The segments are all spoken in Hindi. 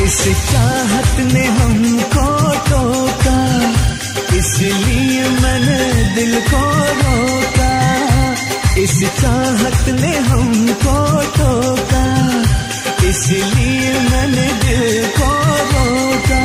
इस चाहत ने हमको टोका, इसलिए मैंने दिल को रोका। इस चाहत ने हमको टोका, इसलिए मैंने दिल को रोका।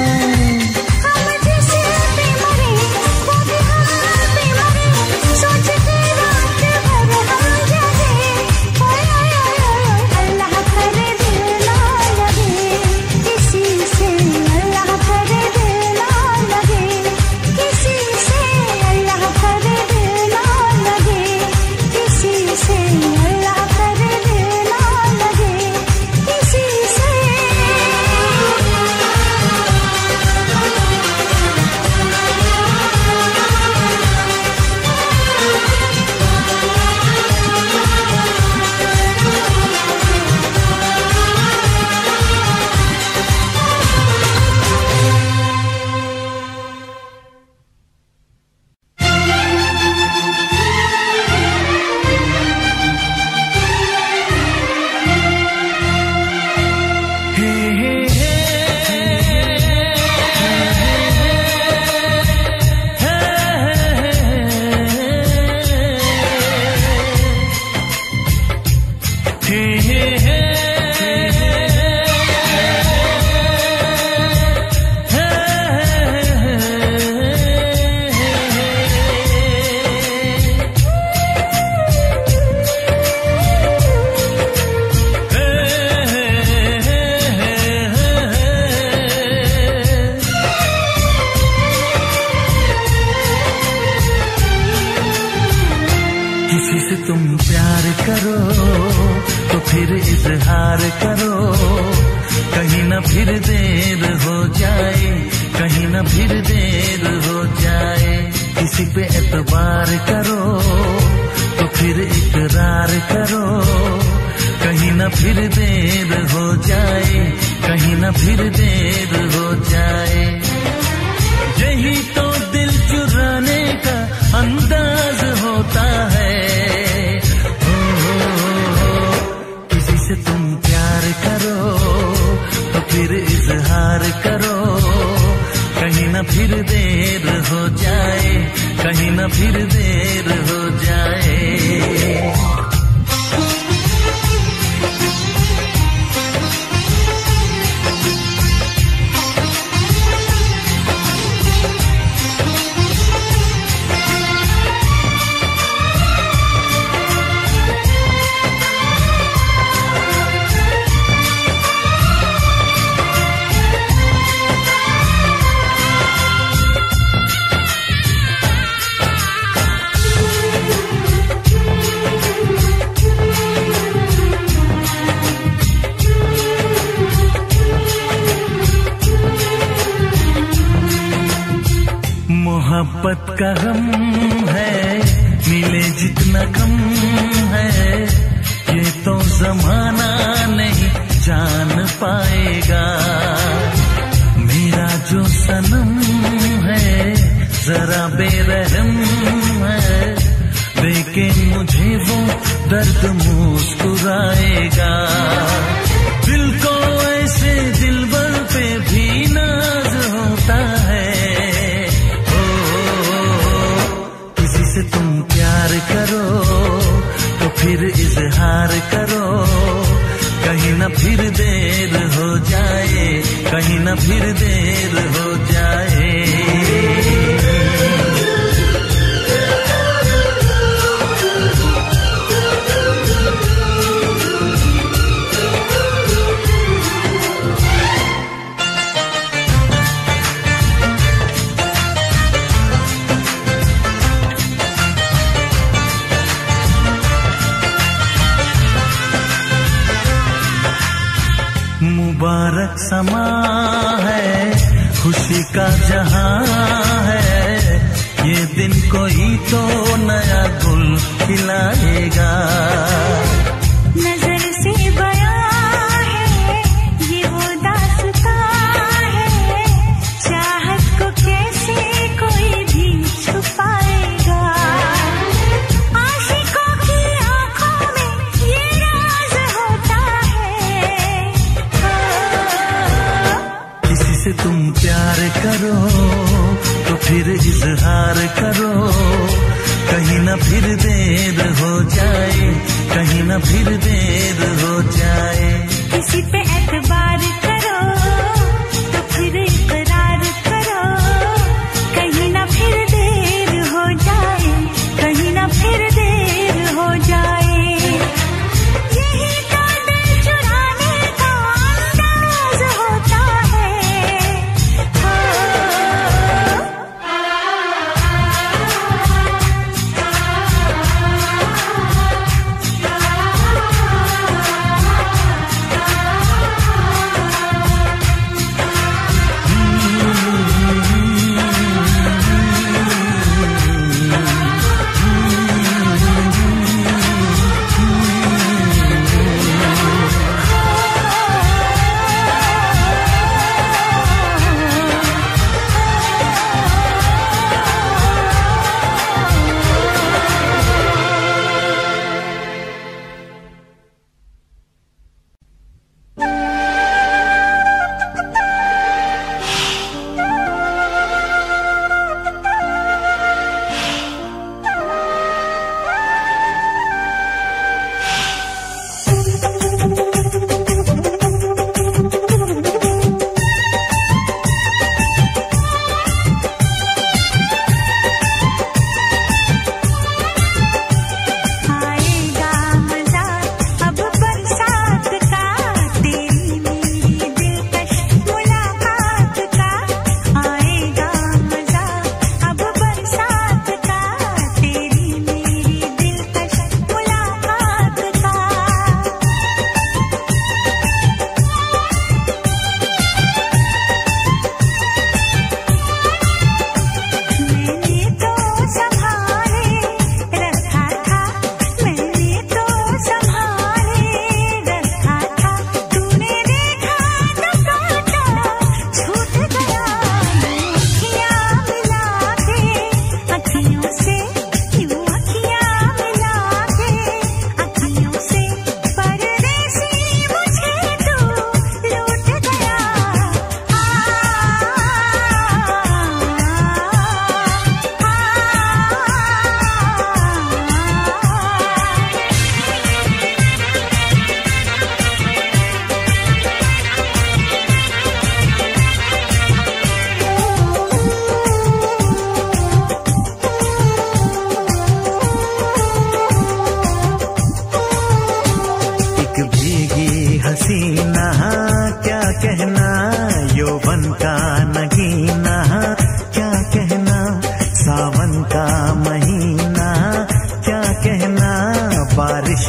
मोहब्बत का गम है, मिले जितना कम है, ये तो जमाना नहीं जान पाएगा। मेरा जो सनम है जरा बेरहम है, देखे मुझे वो दर्द मुस्कुराएगा। दिल को ऐसे दिलबर पे भी नाज होता है। तुम प्यार करो तो फिर इजहार करो, कहीं ना फिर देर हो जाए, कहीं ना फिर देर हो जाए। मुबारक समा है, खुशी का जहां है, ये दिन कोई तो नया गुल खिलाएगा। नजर से बयां है ये वो दास्तां है, चाहत को कैसे कोई भी छुपाएगा। आशिकों की आंखों में ये राज होता है। से तुम प्यार करो तो फिर इजहार करो, कहीं ना फिर देर हो जाए, कहीं ना फिर देर हो जाए। किसी पे एतबार करो तो फिर इकरार करो, कहीं ना फिर देर हो जाए, कहीं ना फिर देर हो जाए। यही तो दिल चुराने का अंदाज होता है।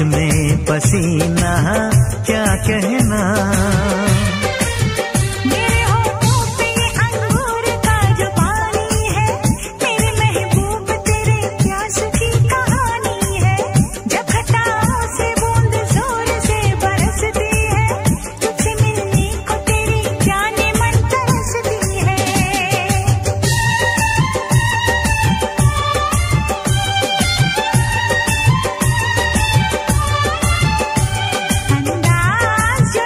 में पसीना क्या कहना। मेरे होठों पे अंगूर का जो पानी है, मेरे महबूब तेरे प्यास की कहानी है। जब खताओं से बूंद जोर से बरसती है, तुझसे मिलने को तेरी जाने मन तरसती है। अंदाज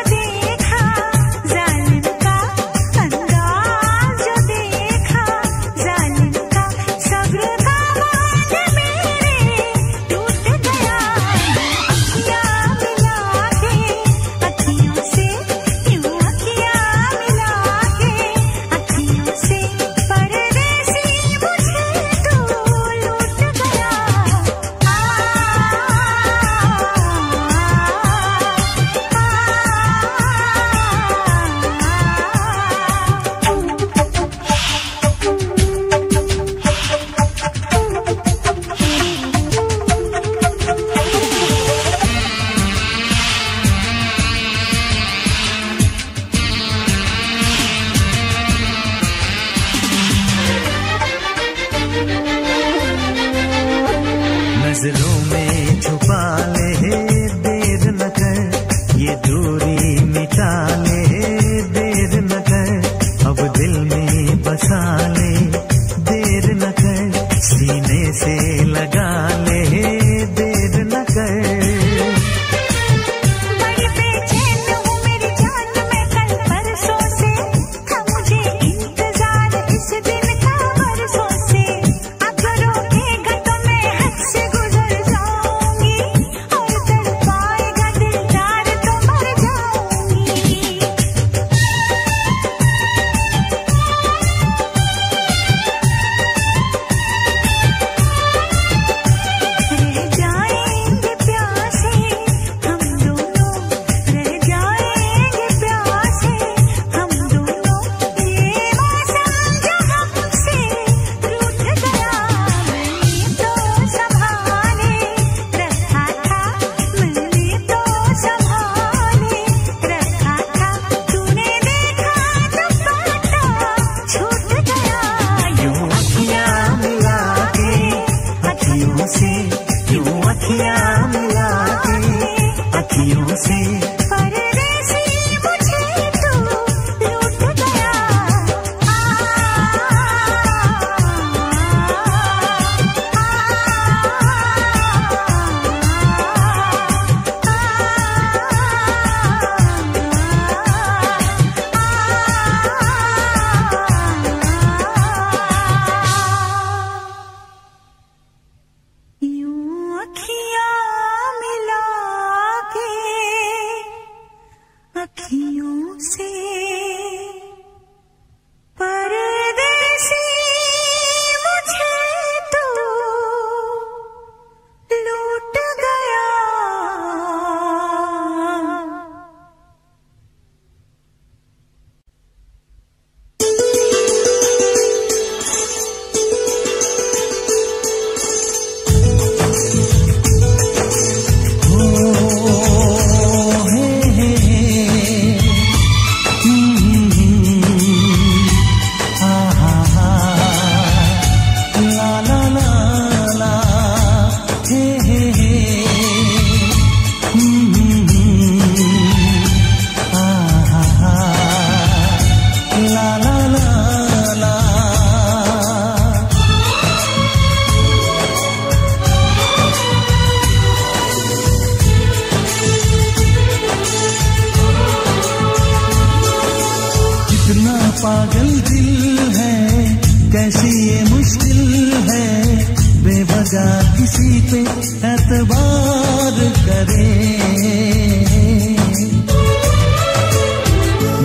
ला ला ला ला। कितना पागल दिल है, कैसी ये मुश्किल है, बेवजह किसी पे एतबार करे।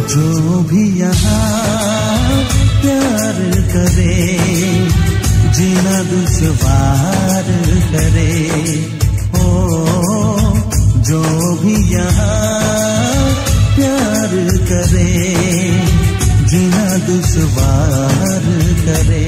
जो भी यहाँ प्यार करे, जीना दुश्वार करे। ओ जो भी यहाँ प्यार करे, जीना दुश्वार करे।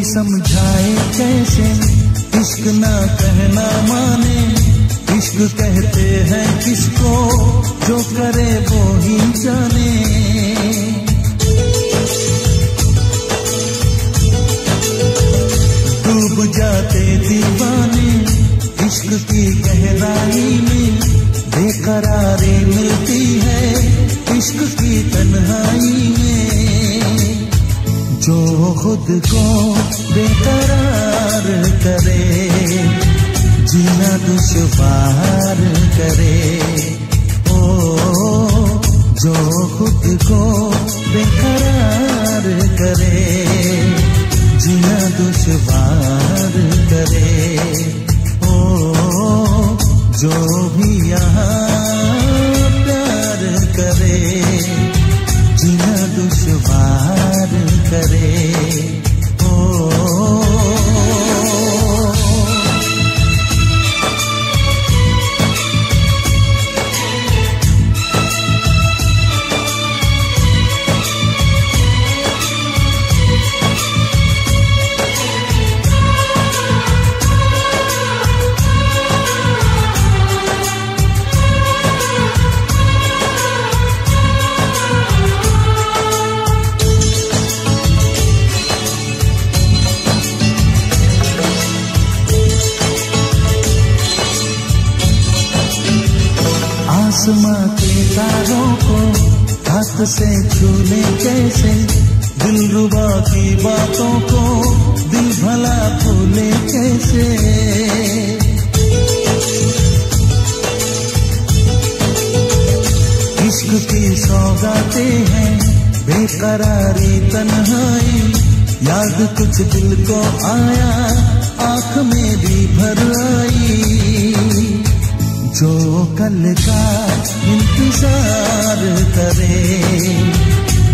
समझाए कैसे इश्क ना कहना माने, इश्क कहते हैं किसको जो करे वो ही जाने। डूब जाते दीवाने इश्क की गहराई में, बेकरारी मिलती है इश्क की तन्हाई में। जो खुद को बेकरार करे, जीना दुश्वार करे। ओ जो खुद को बेकरार करे, जीना दुश्वार करे। ओ जो भी यहाँ प्यार करे, जीना दुश्वार करे। आसमां के तारों को हाथ से छूने कैसे, दिलरुबा की बातों को दिल भला भूले कैसे। इश्क की सौगातें हैं बेकरारी तन्हाई, याद कुछ दिल को आया आँख में भी भर आई। जो कल का इंतजार करे,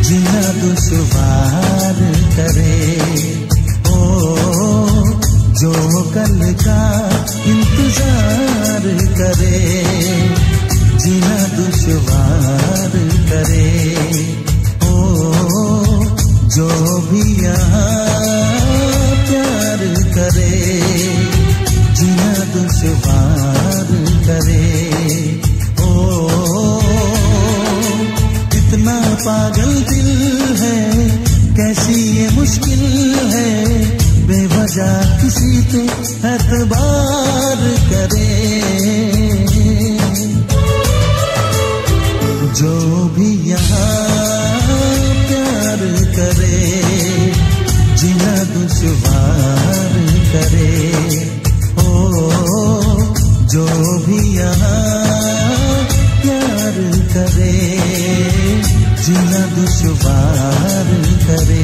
जीना दुश्वार करे। ओ जो कल का इंतजार करे, जीना दुश्वार करे। ओ जो भी यहाँ प्यार करे, जीना दुश्वार करे। ओ कितना पागल दिल है, कैसी ये मुश्किल है, बेवजह किसी पे एतबार करे। जो भी यहाँ प्यार करे, जीना दुश्वार करे। जो भी यहाँ प्यार करे, जीना दुश्वार करे।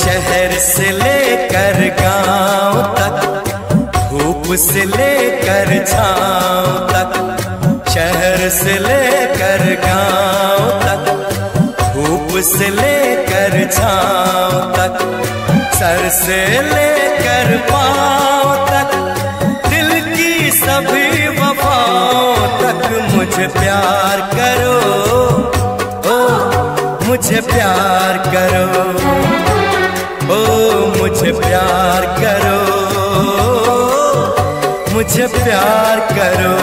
शहर से लेकर गांव तक, धूप से लेकर छांव तक, शहर से लेकर गांव तक, धूप से लेकर छांव तक, सर से लेकर पांव तक, दिल की सभी वफाओं तक मुझे प्यार करो, ओ मुझे प्यार करो, ओ मुझे प्यार करो, मुझे प्यार करो।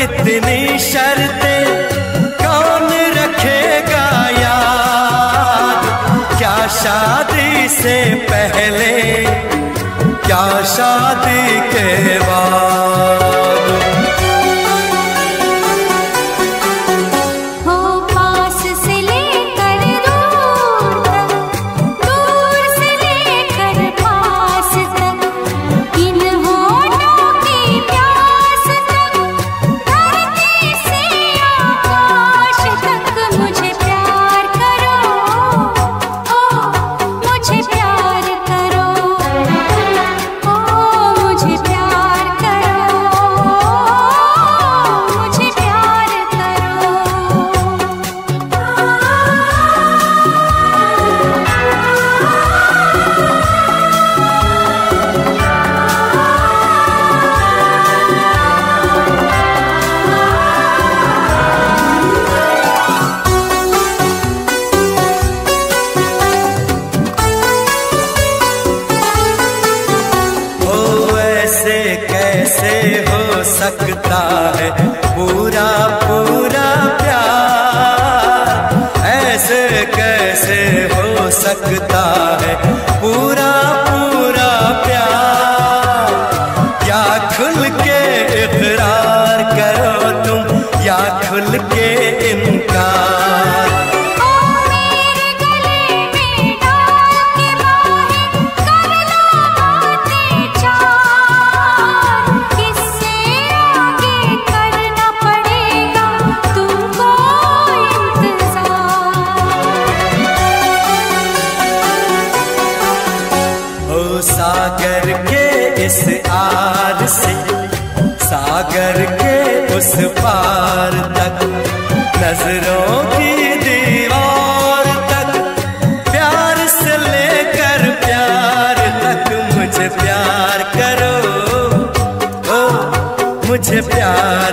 इतनी शर्तें कौन रखेगा याद, क्या शादी से पहले, क्या शादी के बाद। कैसे हो सकता है पूरा पूरा प्यार, ऐसे कैसे हो सकता है पूरा पूरा प्यार, या खुल के इकरार करो तुम या खुल के इनकार। सागर के इस आर से सागर के उस पार तक, नजरों की दीवार तक, प्यार से लेकर प्यार तक मुझे प्यार करो, ओ मुझे प्यार